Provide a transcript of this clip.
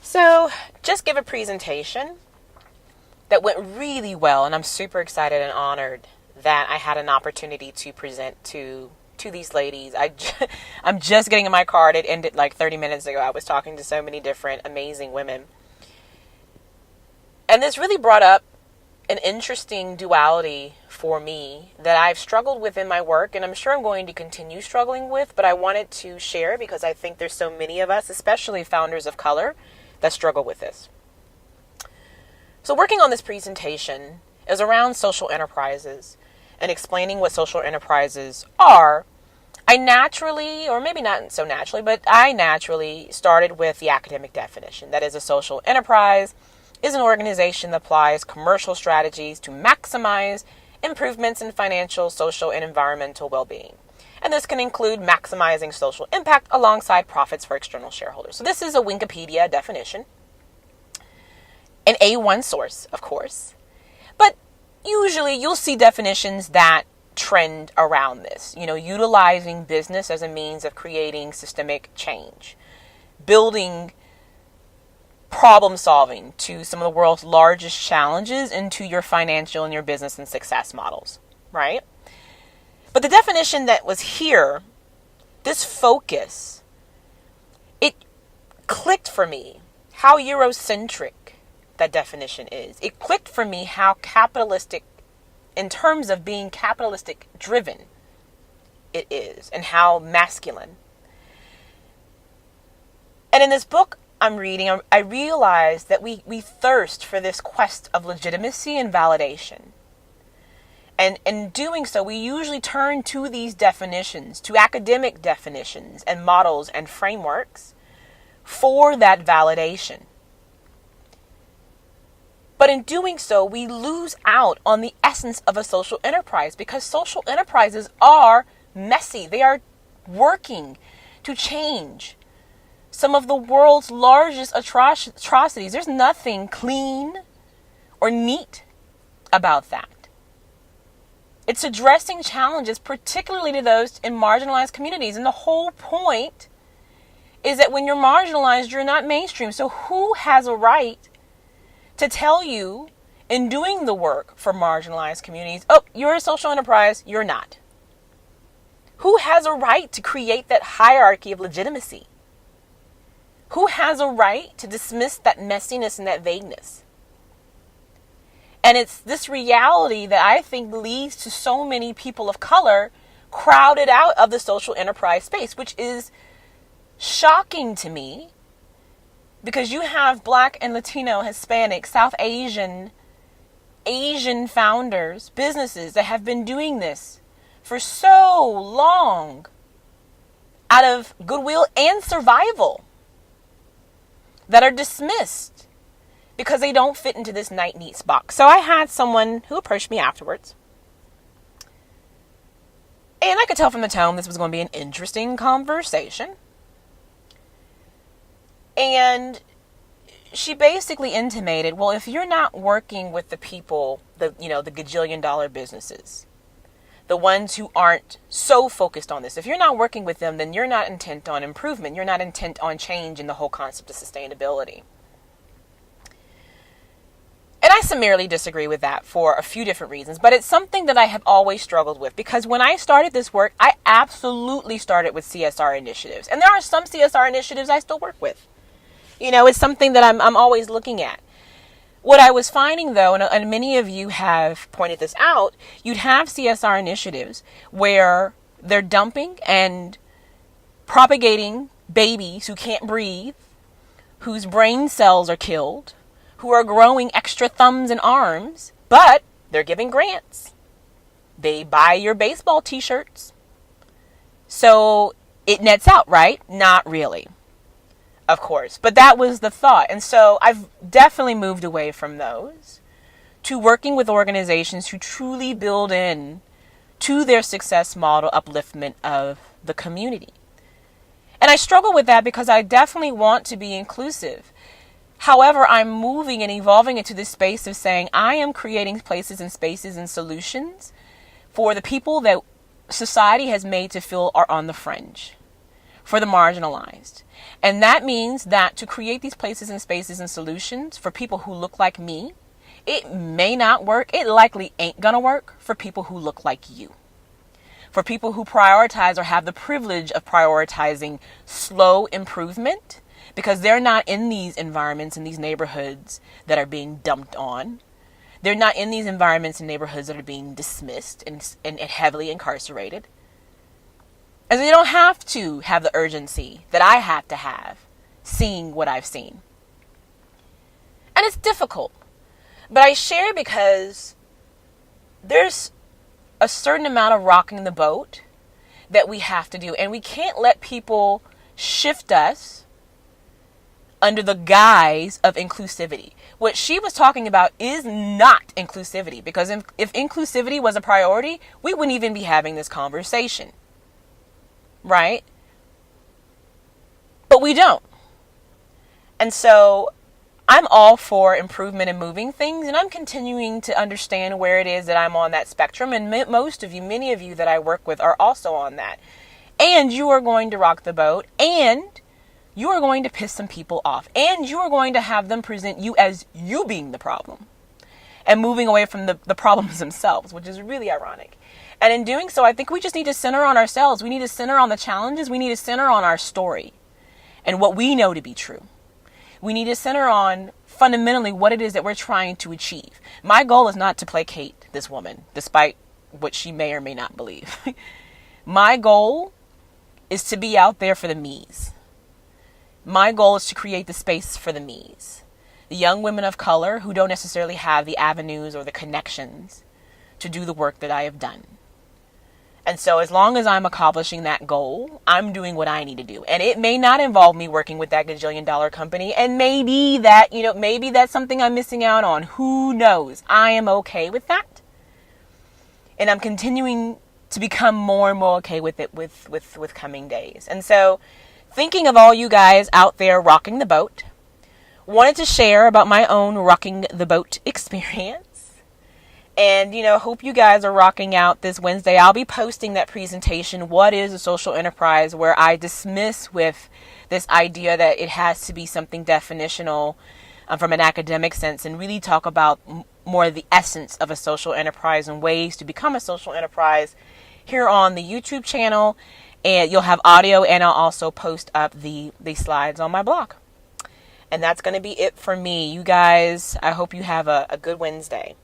So, just give a presentation that went really well, and I'm super excited and honored that I had an opportunity to present to these ladies. I'm just getting in my car. It ended like 30 minutes ago. I was talking to so many different amazing women. And this really brought up an interesting duality for me that I've struggled with in my work, and I'm sure I'm going to continue struggling with, but I wanted to share because I think there's so many of us, especially founders of color, that struggle with this. So working on this presentation is around social enterprises and explaining what social enterprises are. I naturally, or maybe not so naturally, but I naturally started with the academic definition. That is, a social enterprise is an organization that applies commercial strategies to maximize improvements in financial, social, and environmental well-being. And this can include maximizing social impact alongside profits for external shareholders. So this is a Wikipedia definition. An A1 source, of course. But usually you'll see definitions that trend around this. Utilizing business as a means of creating systemic change. Building problem solving to some of the world's largest challenges into your financial and your business and success models, right? But the definition that was here, this focus, it clicked for me how Eurocentric that definition is. It clicked for me how capitalistic, in terms of being capitalistic driven, it is, and how masculine. And in this book I'm reading, I realized that we thirst for this quest of legitimacy and validation. And in doing so, we usually turn to these definitions, to academic definitions and models and frameworks for that validation. But in doing so, we lose out on the essence of a social enterprise, because social enterprises are messy. They are working to change some of the world's largest atrocities. There's nothing clean or neat about that. It's addressing challenges, particularly to those in marginalized communities. And the whole point is that when you're marginalized, you're not mainstream. So who has a right to tell you, in doing the work for marginalized communities, oh, you're a social enterprise, you're not? Who has a right to create that hierarchy of legitimacy? Who has a right to dismiss that messiness and that vagueness? And it's this reality that I think leads to so many people of color crowded out of the social enterprise space, which is shocking to me, because you have Black and Latino, Hispanic, South Asian founders, businesses that have been doing this for so long out of goodwill and survival, that are dismissed because they don't fit into this neat box. So I had someone who approached me afterwards, and I could tell from the tone this was going to be an interesting conversation. And she basically intimated, well, if you're not working with the people, the gajillion dollar businesses, the ones who aren't so focused on this, if you're not working with them, then you're not intent on improvement. You're not intent on change in the whole concept of sustainability. And I summarily disagree with that for a few different reasons, but it's something that I have always struggled with, because when I started this work, I absolutely started with CSR initiatives. And there are some CSR initiatives I still work with. It's something that I'm always looking at. What I was finding, though, and many of you have pointed this out, you'd have CSR initiatives where they're dumping and propagating babies who can't breathe, whose brain cells are killed, who are growing extra thumbs and arms, but they're giving grants. They buy your baseball t-shirts. So it nets out, right? Not really. Of course, but that was the thought. And so I've definitely moved away from those to working with organizations who truly build in to their success model upliftment of the community. And I struggle with that because I definitely want to be inclusive. However, I'm moving and evolving into this space of saying I am creating places and spaces and solutions for the people that society has made to feel are on the fringe. for the marginalized. And that means that to create these places and spaces and solutions for people who look like me, it may not work. It likely ain't gonna work for people who look like you. For people who prioritize or have the privilege of prioritizing slow improvement, because they're not in these environments, in these neighborhoods that are being dumped on. They're not in these environments and neighborhoods that are being dismissed and heavily incarcerated. And so you don't have to have the urgency that I have to have seeing what I've seen. And it's difficult. But I share because there's a certain amount of rocking the boat that we have to do. And we can't let people shift us under the guise of inclusivity. What she was talking about is not inclusivity. Because if inclusivity was a priority, we wouldn't even be having this conversation. Right? But we don't. And so I'm all for improvement and moving things, and I'm continuing to understand where it is that I'm on that spectrum. And many of you that I work with are also on that. And you are going to rock the boat, and you are going to piss some people off, and you are going to have them present you as you being the problem and moving away from the problems themselves, which is really ironic. And in doing so, I think we just need to center on ourselves. We need to center on the challenges. We need to center on our story and what we know to be true. We need to center on fundamentally what it is that we're trying to achieve. My goal is not to placate this woman, despite what she may or may not believe. My goal is to be out there for the me's. My goal is to create the space for the me's. The young women of color who don't necessarily have the avenues or the connections to do the work that I have done. And so as long as I'm accomplishing that goal, I'm doing what I need to do. And it may not involve me working with that gajillion-dollar company. And maybe that's something I'm missing out on. Who knows? I am okay with that. And I'm continuing to become more and more okay with it with coming days. And so thinking of all you guys out there rocking the boat, wanted to share about my own rocking the boat experience. And, hope you guys are rocking out this Wednesday. I'll be posting that presentation, What is a Social Enterprise?, where I dismiss with this idea that it has to be something definitional from an academic sense, and really talk about more of the essence of a social enterprise and ways to become a social enterprise here on the YouTube channel. And you'll have audio, and I'll also post up the slides on my blog. And that's going to be it for me. You guys, I hope you have a good Wednesday.